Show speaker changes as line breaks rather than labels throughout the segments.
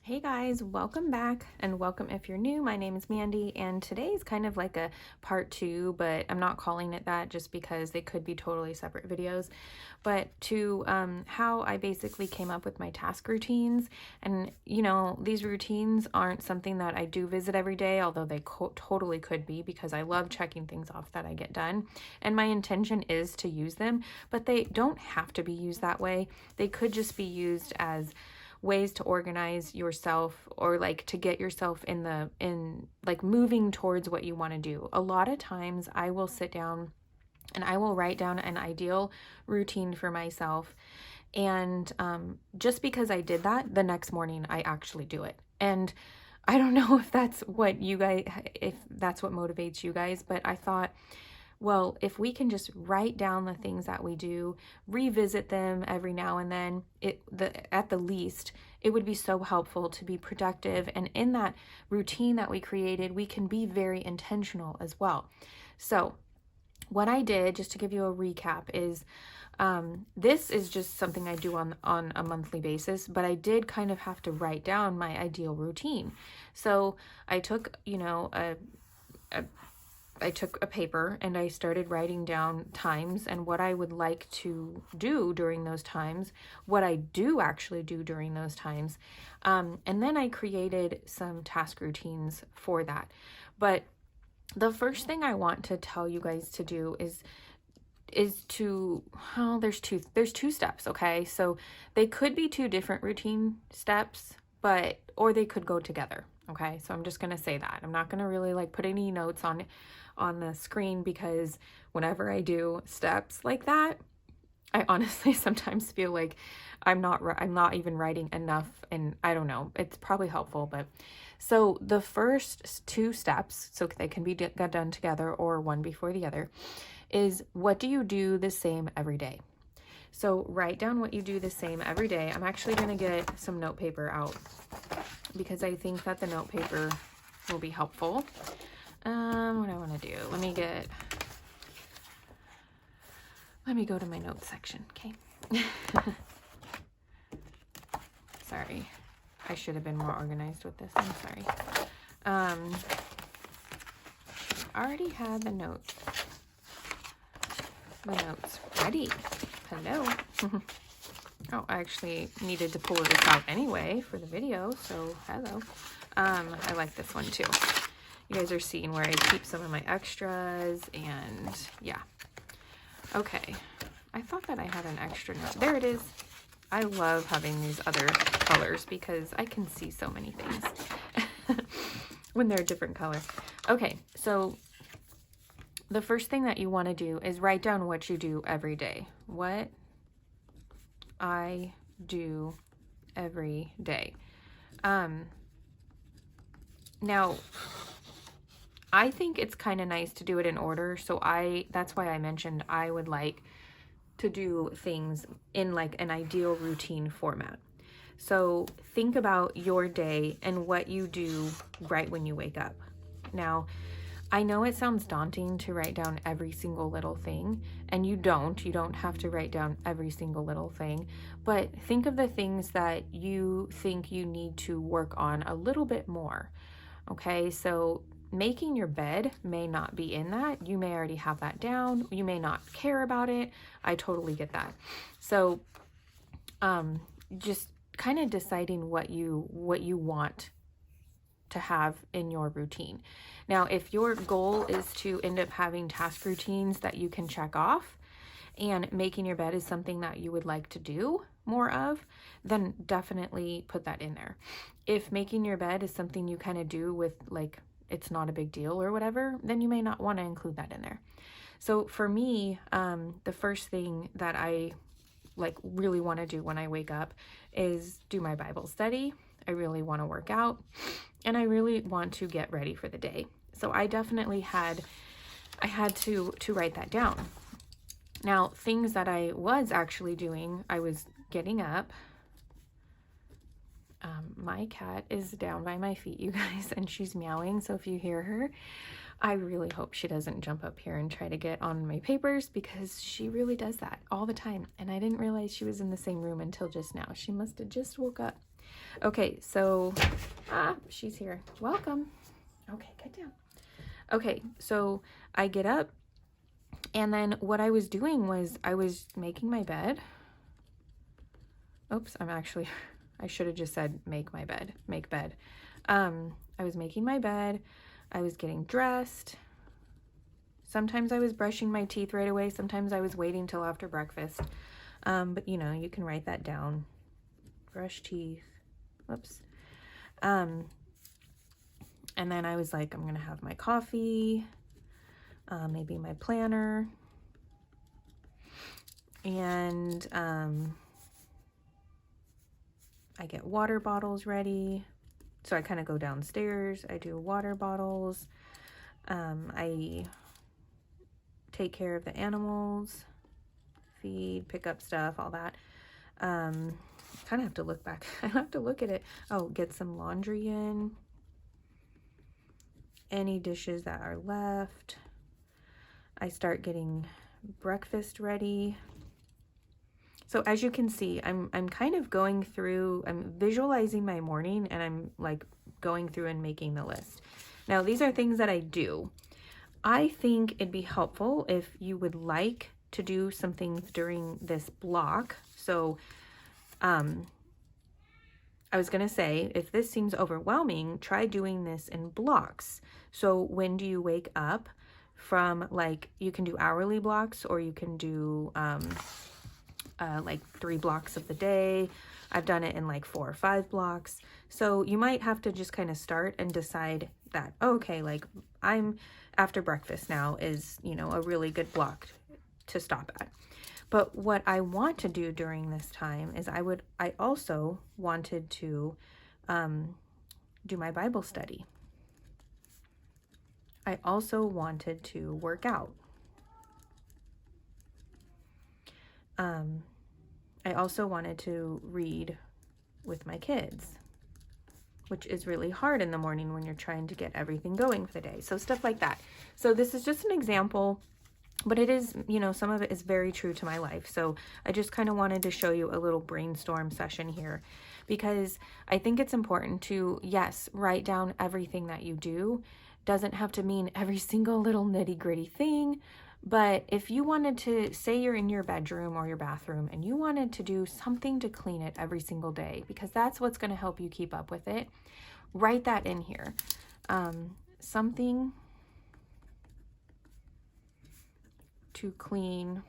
Hey guys, welcome back and welcome if you're new. My name is Mandy and today is kind of like a part two, but I'm not calling it that just because they could be totally separate videos. But to how I basically came up with my task routines. And these routines aren't something that I do visit every day, although they totally could be because I love checking things off that I get done. And my intention is to use them, but they don't have to be used that way. They could just be used as ways to organize yourself or like to get yourself in like moving towards what you want to do. A lot of times I will sit down and I will write down an ideal routine for myself, and just because I did that, the next morning I actually do it. And I don't know if that's what motivates you guys, but I thought, well, if we can just write down the things that we do, revisit them every now and then, at the least, it would be so helpful to be productive. And in that routine that we created, we can be very intentional as well. So what I did, just to give you a recap, is this is just something I do on a monthly basis, but I did kind of have to write down my ideal routine. So I took, I took a paper and I started writing down times and what I would like to do during those times, what I do actually do during those times. And then I created some task routines for that. But the first thing I want to tell you guys to do is to, well, there's two steps, okay? So they could be two different routine steps, or they could go together. Okay, so I'm just going to say that. I'm not going to really like put any notes on the screen because whenever I do steps like that, I honestly sometimes feel like I'm not even writing enough, and I don't know. It's probably helpful, but so the first two steps, so they can be done together or one before the other, is what do you do the same every day? So write down what you do the same every day. I'm actually going to get some note paper out because I think that the note paper will be helpful. What I want to do, let me go to my notes section. Okay. Sorry. I should have been more organized with this. I'm sorry. I already had the notes ready. Hello. Oh, I actually needed to pull this out anyway for the video, so hello. I like this one too. You guys are seeing where I keep some of my extras, and yeah. Okay, I thought that I had an extra note. There it is. I love having these other colors because I can see so many things when they're different colors. Okay, so the first thing that you want to do is write down what you do every day. What I do every day. Now, I think it's kind of nice to do it in order, so that's why I mentioned I would like to do things in like an ideal routine format. So think about your day and what you do right when you wake up. Now, I know it sounds daunting to write down every single little thing, and you don't have to write down every single little thing, but think of the things that you think you need to work on a little bit more. Okay, so making your bed may not be in that. You may already have that down. You may not care about it. I totally get that. So just kind of deciding what you want to have in your routine. Now, if your goal is to end up having task routines that you can check off, and making your bed is something that you would like to do more of, then definitely put that in there. If making your bed is something you kind of do with like, it's not a big deal or whatever, then you may not want to include that in there. So for me, the first thing that I like really want to do when I wake up is do my Bible study. I really want to work out, and I really want to get ready for the day. So I definitely had to write that down. Now, things that I was actually doing, I was getting up. My cat is down by my feet, you guys, and she's meowing. So if you hear her, I really hope she doesn't jump up here and try to get on my papers because she really does that all the time. And I didn't realize she was in the same room until just now. She must have just woke up. Okay, so, she's here. Welcome. Okay, get down. Okay, so I get up, and then what I was doing was I was making my bed. Oops, I should have just said make bed. I was making my bed. I was getting dressed. Sometimes I was brushing my teeth right away. Sometimes I was waiting till after breakfast. But you know, you can write that down. Brush teeth. Whoops. And then I was like, I'm going to have my coffee, maybe my planner. And I get water bottles ready. So I kind of go downstairs. I do water bottles. I take care of the animals, feed, pick up stuff, all that. Kind of have to look back. I have to look at it. Oh, get some laundry in. Any dishes that are left. I start getting breakfast ready. So as you can see, I'm kind of going through, I'm visualizing my morning, and I'm like going through and making the list. Now, these are things that I do. I think it'd be helpful if you would like to do some things during this block. So, I was going to say, if this seems overwhelming, try doing this in blocks. So when do you wake up from, like, you can do hourly blocks, or you can do, like 3 blocks of the day. I've done it in like 4 or 5 blocks. So you might have to just kind of start and decide that, okay, like I'm after breakfast now is, you know, a really good block to stop at. But what I want to do during this time is I also wanted to do my Bible study. I also wanted to work out. I also wanted to read with my kids, which is really hard in the morning when you're trying to get everything going for the day. So stuff like that. So this is just an example, but it is, you know, some of it is very true to my life. So I just kind of wanted to show you a little brainstorm session here, because I think it's important to, yes, write down everything that you do. Doesn't have to mean every single little nitty-gritty thing. But if you wanted to, say you're in your bedroom or your bathroom and you wanted to do something to clean it every single day, because that's what's going to help you keep up with it, write that in here. Something to clean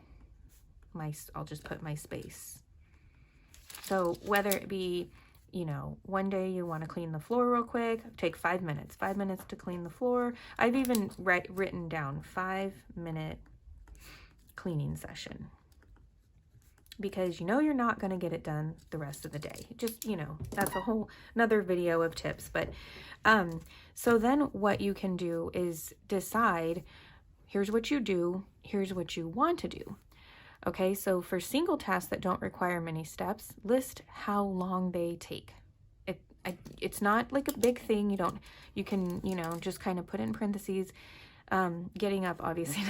I'll just put my space. So whether it be, you know, one day you want to clean the floor real quick, take 5 minutes, 5 minutes to clean the floor. I've even written down 5-minute cleaning session, because you know you're not going to get it done the rest of the day. Just, you know, that's a whole another video of tips. But so then what you can do is decide, here's what you do, here's what you want to do. Okay, so for single tasks that don't require many steps, list how long they take. It's not like a big thing. You can, you know, just kind of put in parentheses. Getting up obviously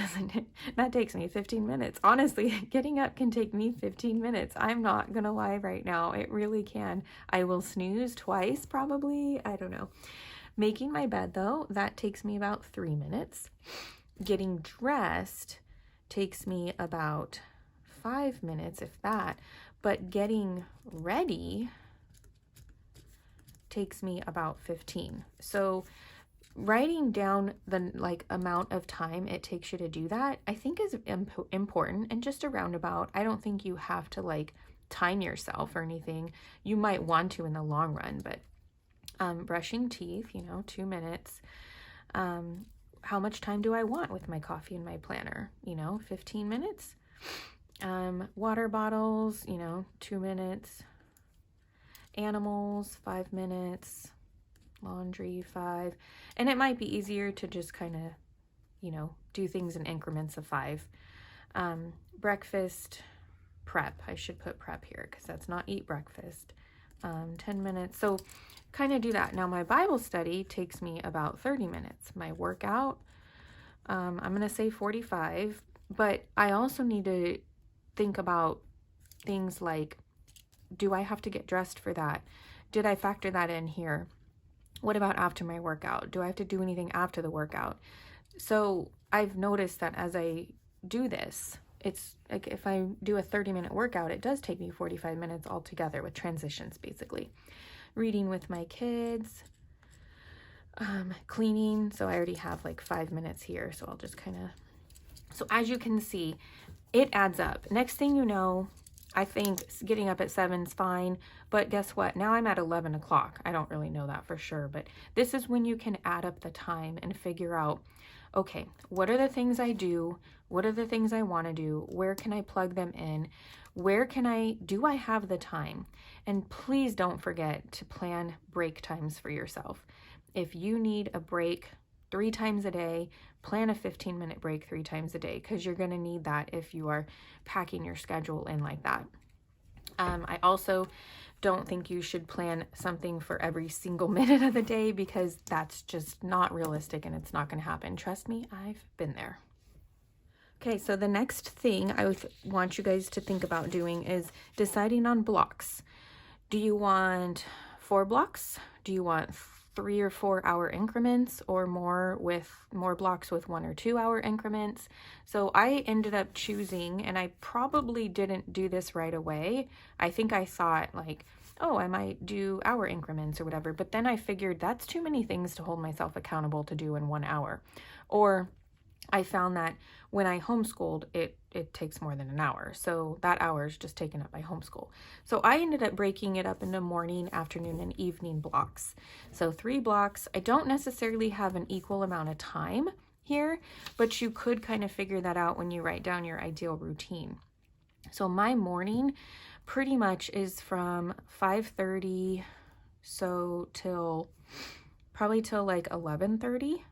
that takes me 15 minutes. Honestly, getting up can take me 15 minutes. I'm not gonna lie right now. It really can. I will snooze twice probably. I don't know. Making my bed though, that takes me about 3 minutes. Getting dressed takes me about 5 minutes, if that. But getting ready takes me about 15. So writing down the amount of time it takes you to do that, I think is important, and just a roundabout. I don't think you have to time yourself or anything. You might want to in the long run, but brushing teeth, 2 minutes. How much time do I want with my coffee and my planner? 15 minutes. Water bottles, 2 minutes. Animals, 5 minutes. Laundry, 5. And it might be easier to just kind of, do things in increments of 5. Breakfast, prep. I should put prep here because that's not eat breakfast. 10 minutes. So kind of do that. Now my Bible study takes me about 30 minutes. My workout, I'm going to say 45, but I also need to think about things like, do I have to get dressed for that? did I factor that in here? What about after my workout? Do I have to do anything after the workout? So I've noticed that as I do this, it's like if I do a 30-minute workout, it does take me 45 minutes altogether with transitions, basically. Reading with my kids, cleaning. So I already have like 5 minutes here. So I'll just kind of, so as you can see, it adds up. Next thing you know, I think getting up at 7 is fine, but guess what? Now I'm at 11 o'clock. I don't really know that for sure, but this is when you can add up the time and figure out, okay, what are the things I do? What are the things I want to do? Where can I plug them in? Do I have the time? And please don't forget to plan break times for yourself. If you need a break 3 times a day, plan a 15-minute break 3 times a day, because you're going to need that if you are packing your schedule in like that. I also don't think you should plan something for every single minute of the day, because that's just not realistic and it's not going to happen. Trust me, I've been there. Okay, so the next thing I would want you guys to think about doing is deciding on blocks. Do you want 4 blocks? Do you want 3 or 4 hour increments, or more blocks with 1 or 2 hour increments? So I ended up choosing, and I probably didn't do this right away. I think I thought like, oh, I might do hour increments or whatever, but then I figured that's too many things to hold myself accountable to do in 1 hour. Or I found that when I homeschooled, it takes more than an hour. So that hour is just taken up by homeschool. So I ended up breaking it up into morning, afternoon, and evening blocks. So 3 blocks. I don't necessarily have an equal amount of time here, but you could kind of figure that out when you write down your ideal routine. So my morning pretty much is from 5:30 till like 11:30.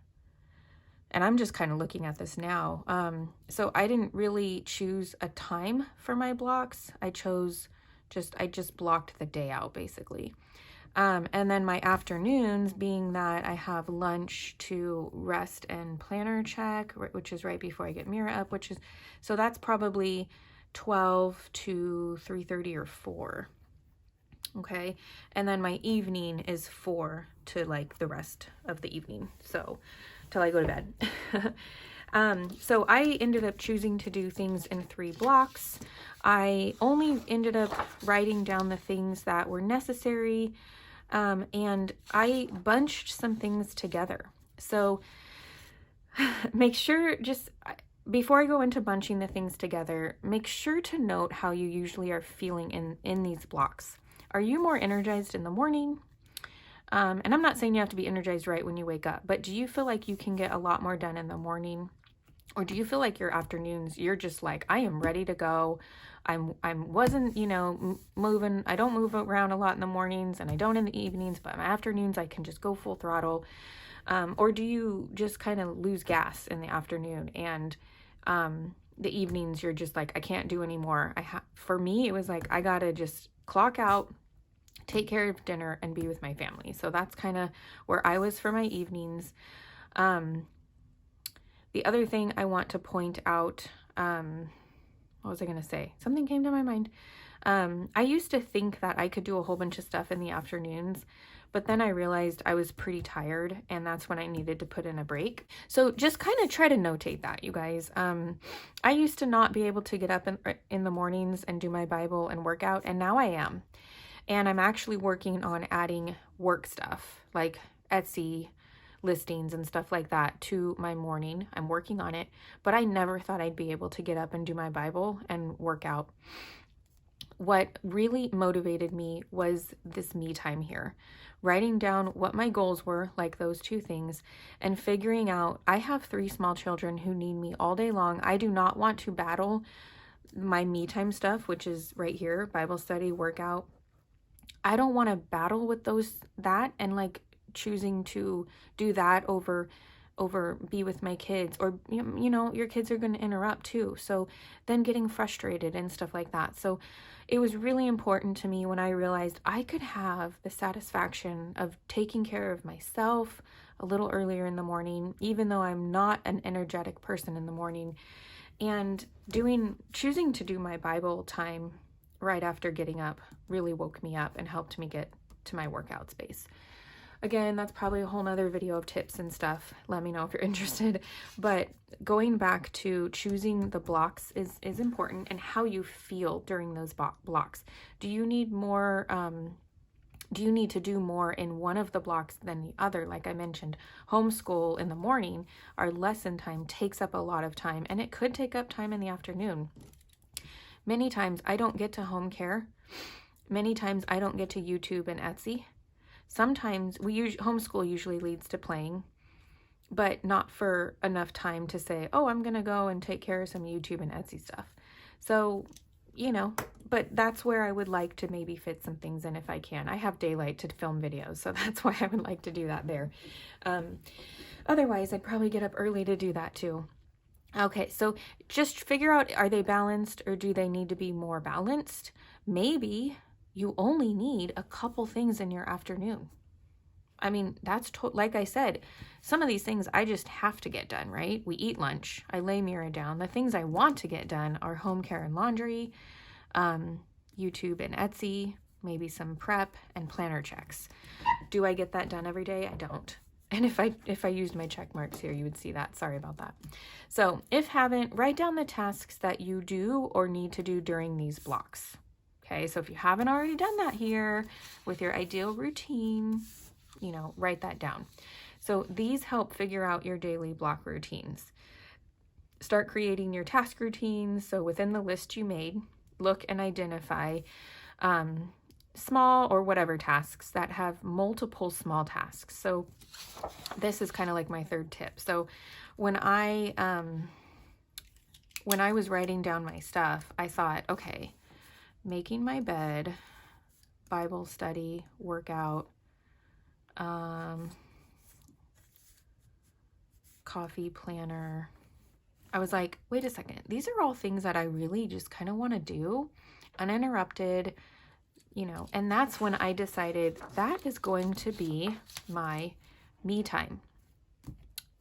And I'm just kind of looking at this now. So I didn't really choose a time for my blocks. I just blocked the day out basically. And then my afternoons, being that I have lunch to rest and planner check, which is right before I get Mira up, so that's probably 12 to 3:30 or 4. Okay. And then my evening is 4 to like the rest of the evening. So till I go to bed. So I ended up choosing to do things in 3 blocks. I only ended up writing down the things that were necessary, and I bunched some things together. So make sure, just before I go into bunching the things together, make sure to note how you usually are feeling in these blocks. Are you more energized in the morning? And I'm not saying you have to be energized right when you wake up, but do you feel like you can get a lot more done in the morning? Or do you feel like your afternoons, you're just like, I am ready to go. I wasn't, moving. I don't move around a lot in the mornings, and I don't in the evenings, but my afternoons, I can just go full throttle. Or do you just kind of lose gas in the afternoon, and the evenings, you're just like, I can't do anymore. For me, it was like, I gotta just clock out, take care of dinner, and be with my family. So that's kind of where I was for my evenings. The other thing I want to point out, what was I going to say? Something came to my mind. I used to think that I could do a whole bunch of stuff in the afternoons, but then I realized I was pretty tired, and that's when I needed to put in a break. So just kind of try to notate that, you guys. I used to not be able to get up in the mornings and do my Bible and workout, and now I am. And I'm actually working on adding work stuff like Etsy listings and stuff like that to my morning. I'm working on it, but I never thought I'd be able to get up and do my Bible and work out. What really motivated me was this me time here, writing down what my goals were, like those 2 things, and figuring out I have 3 small children who need me all day long. I do not want to battle my me time stuff, which is right here, Bible study, workout. I don't want to battle with that and like choosing to do that over be with my kids, or your kids are going to interrupt too, so then getting frustrated and stuff like that. So it was really important to me when I realized I could have the satisfaction of taking care of myself a little earlier in the morning, even though I'm not an energetic person in the morning, and choosing to do my Bible time right after getting up really woke me up and helped me get to my workout space. Again, that's probably a whole nother video of tips and stuff. Let me know if you're interested. But going back to choosing the blocks is important, and how you feel during those blocks. Do you need more, do you need to do more in one of the blocks than the other? Like I mentioned, homeschool in the morning, our lesson time takes up a lot of time, and it could take up time in the afternoon. Many times I don't get to home care. Many times I don't get to YouTube and Etsy. Sometimes homeschool usually leads to playing, but not for enough time to say, oh, I'm going to go and take care of some YouTube and Etsy stuff. So, you know, but that's where I would like to maybe fit some things in if I can. I have daylight to film videos, so that's why I would like to do that there. Otherwise, I'd probably get up early to do that too. Okay, so just figure out, are they balanced or do they need to be more balanced? Maybe you only need a couple things in your afternoon. I mean, that's like I said, some of these things I just have to get done, right? We eat lunch, I lay Mira down. The things I want to get done are home care and laundry, YouTube and Etsy, maybe some prep and planner checks. Do I get that done every day? I don't. And if I used my check marks here, you would see that. Sorry about that. So if haven't, write down the tasks that you do or need to do during these blocks. Okay, so if you haven't already done that here with your ideal routine, you know, write that down. So these help figure out your daily block routines. Start creating your task routines. So within the list you made, look and identify small or whatever tasks that have multiple small tasks. So this is kind of like my third tip. So when I was writing down my stuff, I thought, okay, making my bed, Bible study, workout, coffee, planner. I was like, wait a second, these are all things that I really just kind of want to do uninterrupted, you know, and that's when I decided that is going to be my me time.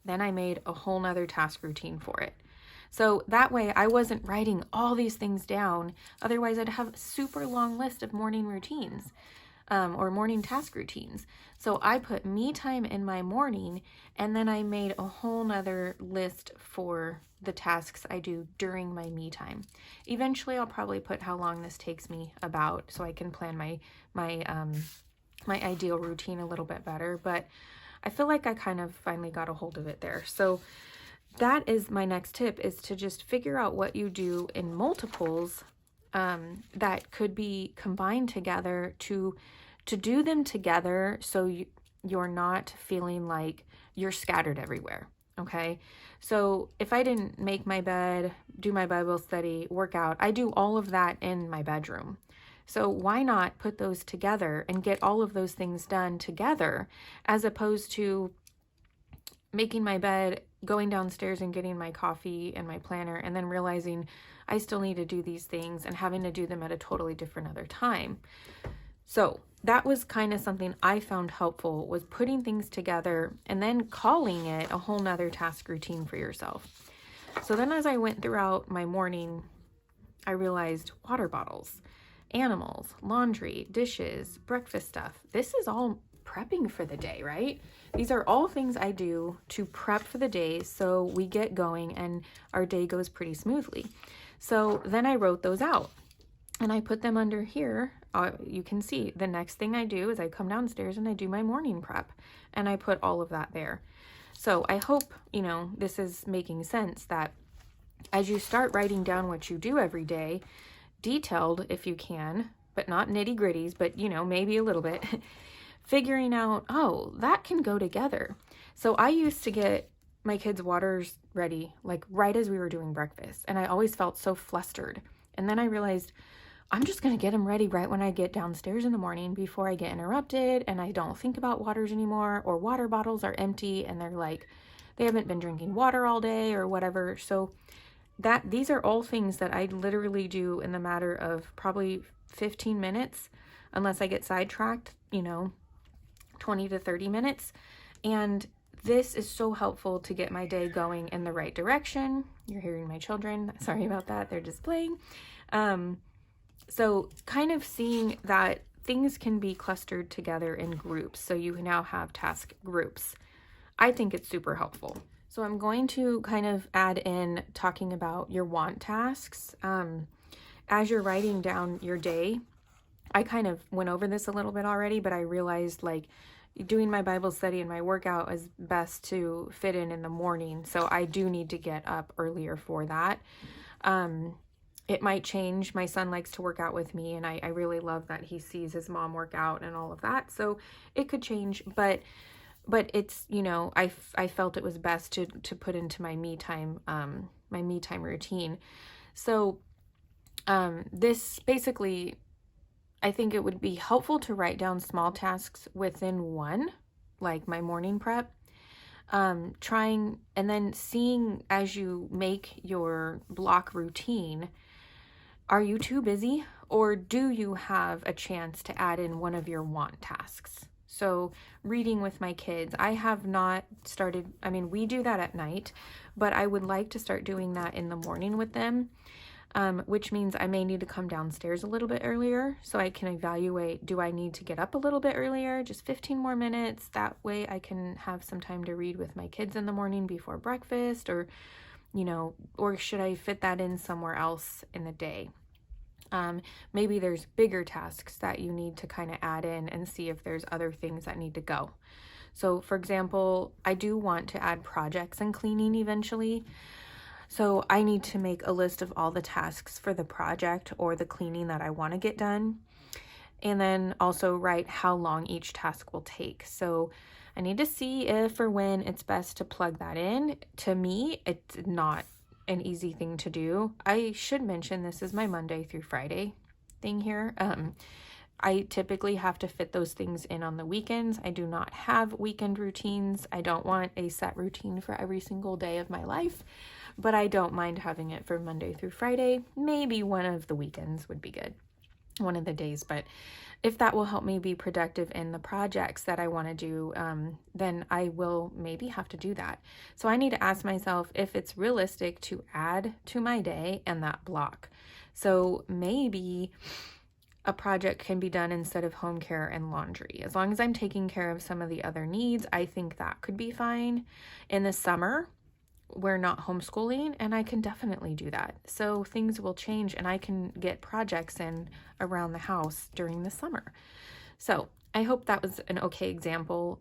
Then I made a whole nother task routine for it. So that way I wasn't writing all these things down. Otherwise I'd have a super long list of morning routines or morning task routines. So I put me time in my morning, and then I made a whole nother list for the tasks I do during my me time. Eventually I'll probably put how long this takes me about, so I can plan my ideal routine a little bit better. But I feel like I kind of finally got a hold of it there. So that is my next tip, is to just figure out what you do in multiples that could be combined together to do them together, so you're not feeling like you're scattered everywhere. Okay, so if I didn't make my bed, do my Bible study, workout, I do all of that in my bedroom. So why not put those together and get all of those things done together, as opposed to making my bed, going downstairs and getting my coffee and my planner, and then realizing I still need to do these things and having to do them at a totally different other time. So that was kind of something I found helpful, was putting things together and then calling it a whole nother task routine for yourself. So then as I went throughout my morning, I realized water bottles, animals, laundry, dishes, breakfast stuff. This is all prepping for the day, right? These are all things I do to prep for the day so we get going and our day goes pretty smoothly. So then I wrote those out and I put them under here. You can see the next thing I do is I come downstairs and I do my morning prep, and I put all of that there. So I hope, you know, this is making sense, that as you start writing down what you do every day, detailed if you can, but not nitty gritties, but you know, maybe a little bit, figuring out, oh, that can go together. So I used to get my kids' waters ready like right as we were doing breakfast, and I always felt so flustered. And then I realized I'm just going to get them ready right when I get downstairs in the morning, before I get interrupted and I don't think about waters anymore, or water bottles are empty and they're like, they haven't been drinking water all day or whatever. So these are all things that I literally do in the matter of probably 15 minutes, unless I get sidetracked, you know, 20 to 30 minutes. And this is so helpful to get my day going in the right direction. You're hearing my children. Sorry about that. They're just playing. So kind of seeing that things can be clustered together in groups. So you now have task groups. I think it's super helpful. So I'm going to kind of add in talking about your want tasks. As you're writing down your day, I kind of went over this a little bit already, but I realized like doing my Bible study and my workout is best to fit in the morning. So I do need to get up earlier for that. It might change. My son likes to work out with me, and I really love that he sees his mom work out and all of that. So it could change, but it's, you know, I felt it was best to put into my me time routine. So this basically, I think it would be helpful to write down small tasks within one, like my morning prep, trying and then seeing as you make your block routine, are you too busy, or do you have a chance to add in one of your want tasks? So reading with my kids, I have not started, I mean, we do that at night, but I would like to start doing that in the morning with them. Which means I may need to come downstairs a little bit earlier so I can evaluate, do I need to get up a little bit earlier, just 15 more minutes? That way I can have some time to read with my kids in the morning before breakfast, or, you know, or should I fit that in somewhere else in the day? Maybe there's bigger tasks that you need to kind of add in and see if there's other things that need to go. So for example, I do want to add projects and cleaning eventually. So I need to make a list of all the tasks for the project or the cleaning that I want to get done. And then also write how long each task will take. So I need to see if or when it's best to plug that in. To me, it's not an easy thing to do. I should mention this is my Monday through Friday thing here. I typically have to fit those things in on the weekends. I do not have weekend routines. I don't want a set routine for every single day of my life, but I don't mind having it for Monday through Friday. Maybe one of the weekends would be good, one of the days, but if that will help me be productive in the projects that I want to do, then I will maybe have to do that. So I need to ask myself if it's realistic to add to my day and that block. So maybe a project can be done instead of home care and laundry. As long as I'm taking care of some of the other needs, I think that could be fine. In the summer, we're not homeschooling, and I can definitely do that. So things will change and I can get projects in around the house during the summer. So I hope that was an okay example,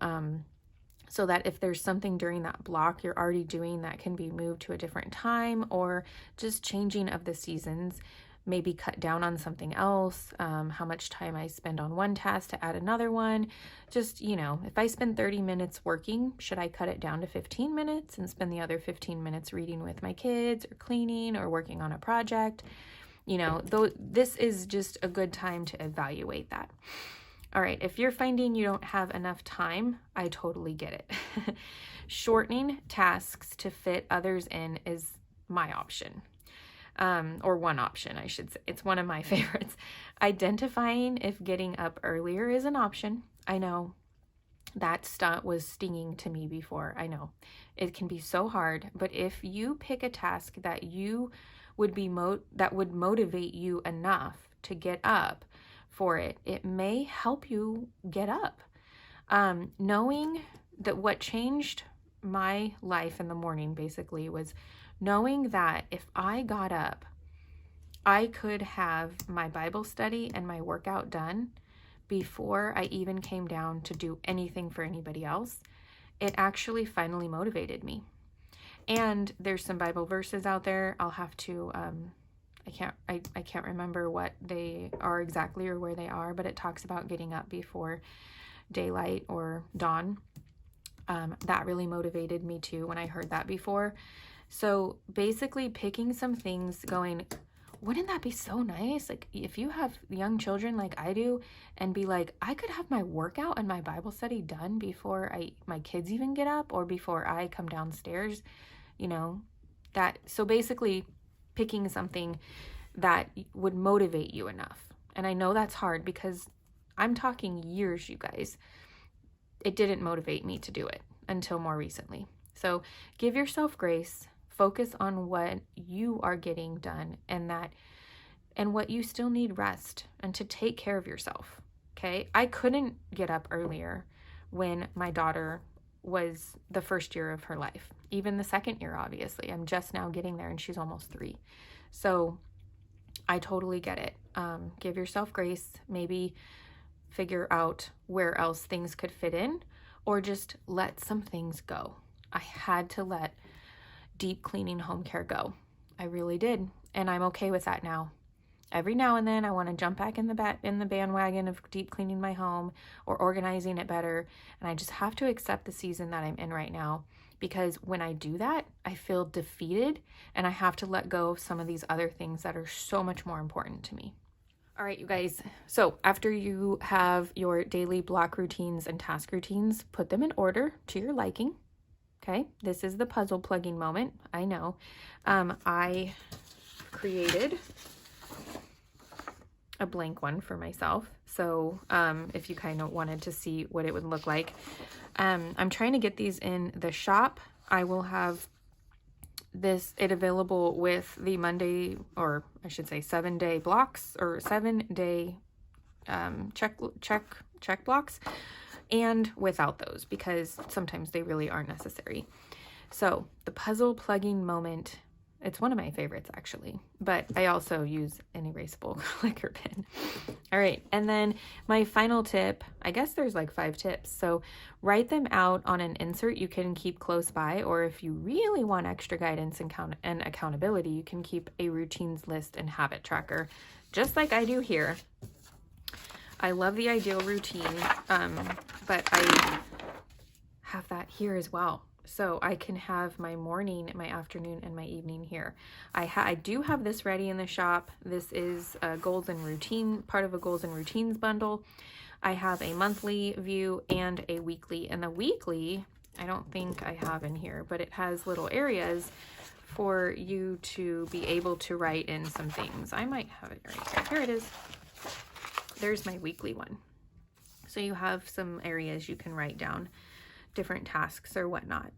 so that if there's something during that block you're already doing that can be moved to a different time, or just changing of the seasons, maybe cut down on something else, how much time I spend on one task to add another one. Just, you know, if I spend 30 minutes working, should I cut it down to 15 minutes and spend the other 15 minutes reading with my kids or cleaning or working on a project? You know, though this is just a good time to evaluate that. All right, if you're finding you don't have enough time, I totally get it. Shortening tasks to fit others in is my option. Or one option, I should say. It's one of my favorites. Identifying if getting up earlier is an option. I know that stunt was stinging to me before. I know it can be so hard, but if you pick a task that you would be that would motivate you enough to get up for it, it may help you get up. Knowing that what changed my life in the morning basically was knowing that if I got up, I could have my Bible study and my workout done before I even came down to do anything for anybody else. It actually finally motivated me. And there's some Bible verses out there. I'll have to, I can't remember what they are exactly or where they are, but it talks about getting up before daylight or dawn. That really motivated me too when I heard that before. So basically picking some things, going, wouldn't that be so nice? Like if you have young children like I do, and be like, I could have my workout and my Bible study done before my kids even get up, or before I come downstairs, you know, that. So basically picking something that would motivate you enough. And I know that's hard because I'm talking years, you guys. It didn't motivate me to do it until more recently. So give yourself grace. Focus on what you are getting done, and what you still need rest, and to take care of yourself. Okay. I couldn't get up earlier when my daughter was the first year of her life, even the second year, obviously. I'm just now getting there and she's almost 3. So I totally get it. Give yourself grace, maybe figure out where else things could fit in, or just let some things go. I had to let deep cleaning home care go. I really did. And I'm okay with that now. Every now and then I want to jump back in the bandwagon of deep cleaning my home or organizing it better. And I just have to accept the season that I'm in right now, because when I do that, I feel defeated and I have to let go of some of these other things that are so much more important to me. All right, you guys. So after you have your daily block routines and task routines, put them in order to your liking. Okay, this is the puzzle plugging moment. I know. I created a blank one for myself. So if you kind of wanted to see what it would look like, I'm trying to get these in the shop. I will have it available with the Monday, or I should say 7-day blocks, or 7-day check blocks, and without those, because sometimes they really aren't necessary. So the puzzle plugging moment, it's one of my favorites actually, but I also use an erasable clicker pen. All right, and then my final tip, I guess there's like 5 tips. So write them out on an insert you can keep close by, or if you really want extra guidance and accountability, you can keep a routines list and habit tracker, just like I do here. I love the ideal routine, but I have that here as well. So I can have my morning, my afternoon, and my evening here. I do have this ready in the shop. This is a goals and routine, part of a goals and routines bundle. I have a monthly view and a weekly. And the weekly, I don't think I have in here, but it has little areas for you to be able to write in some things. I might have it right here. Here it is. There's my weekly one. So you have some areas you can write down different tasks or whatnot.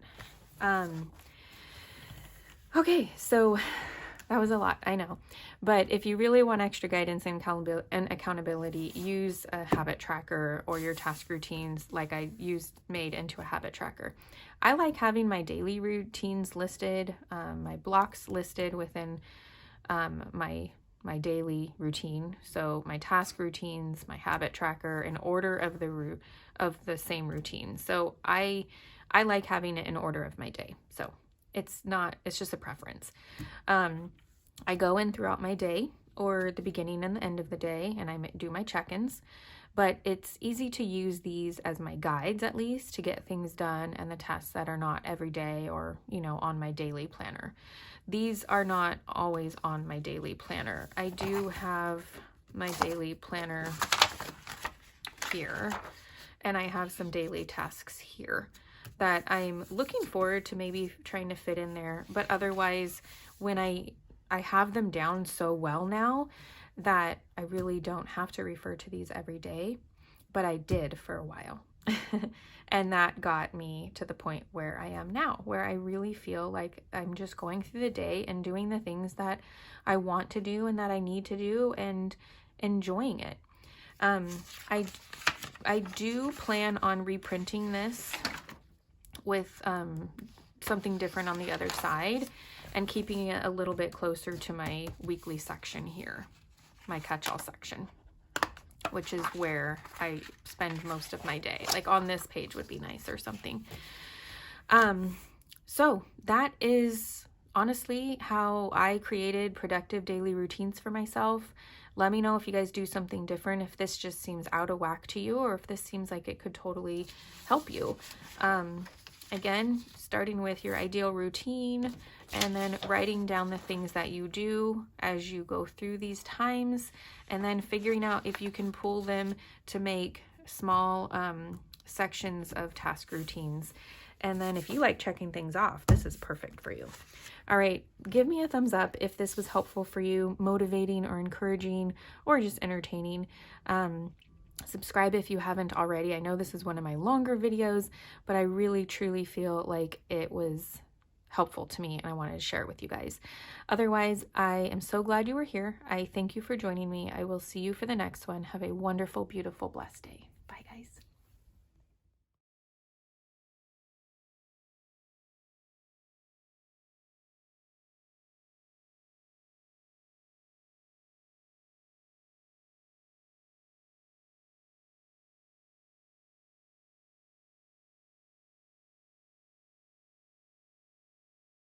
Okay, so that was a lot, I know. But if you really want extra guidance and accountability, use a habit tracker or your task routines like I made into a habit tracker. I like having my daily routines listed, my blocks listed within my daily routine. So my task routines, my habit tracker, in order of the same routine. So I like having it in order of my day. So it's just a preference. I go in throughout my day, or the beginning and the end of the day, and I do my check-ins, but it's easy to use these as my guides, at least, to get things done, and the tasks that are not every day or, on my daily planner. These are not always on my daily planner. I do have my daily planner here, and I have some daily tasks here that I'm looking forward to maybe trying to fit in there. But otherwise, when I have them down so well now that I really don't have to refer to these every day, but I did for a while. And that got me to the point where I am now, where I really feel like I'm just going through the day and doing the things that I want to do and that I need to do and enjoying it. I do plan on reprinting this with something different on the other side and keeping it a little bit closer to my weekly section here, my catch-all section, which is where I spend most of my day. Like on this page would be nice or something. So that is honestly how I created productive daily routines for myself. Let me know if you guys do something different, if this just seems out of whack to you, or if this seems like it could totally help you. Again, starting with your ideal routine and then writing down the things that you do as you go through these times, and then figuring out if you can pull them to make small sections of task routines. And then if you like checking things off, this is perfect for you. All right, give me a thumbs up if this was helpful for you, motivating or encouraging or just entertaining. Subscribe if you haven't already. I know this is one of my longer videos, but I really truly feel like it was helpful to me and I wanted to share it with you guys. Otherwise, I am so glad you were here. I thank you for joining me. I will see you for the next one. Have a wonderful, beautiful, blessed day. Bye, guys.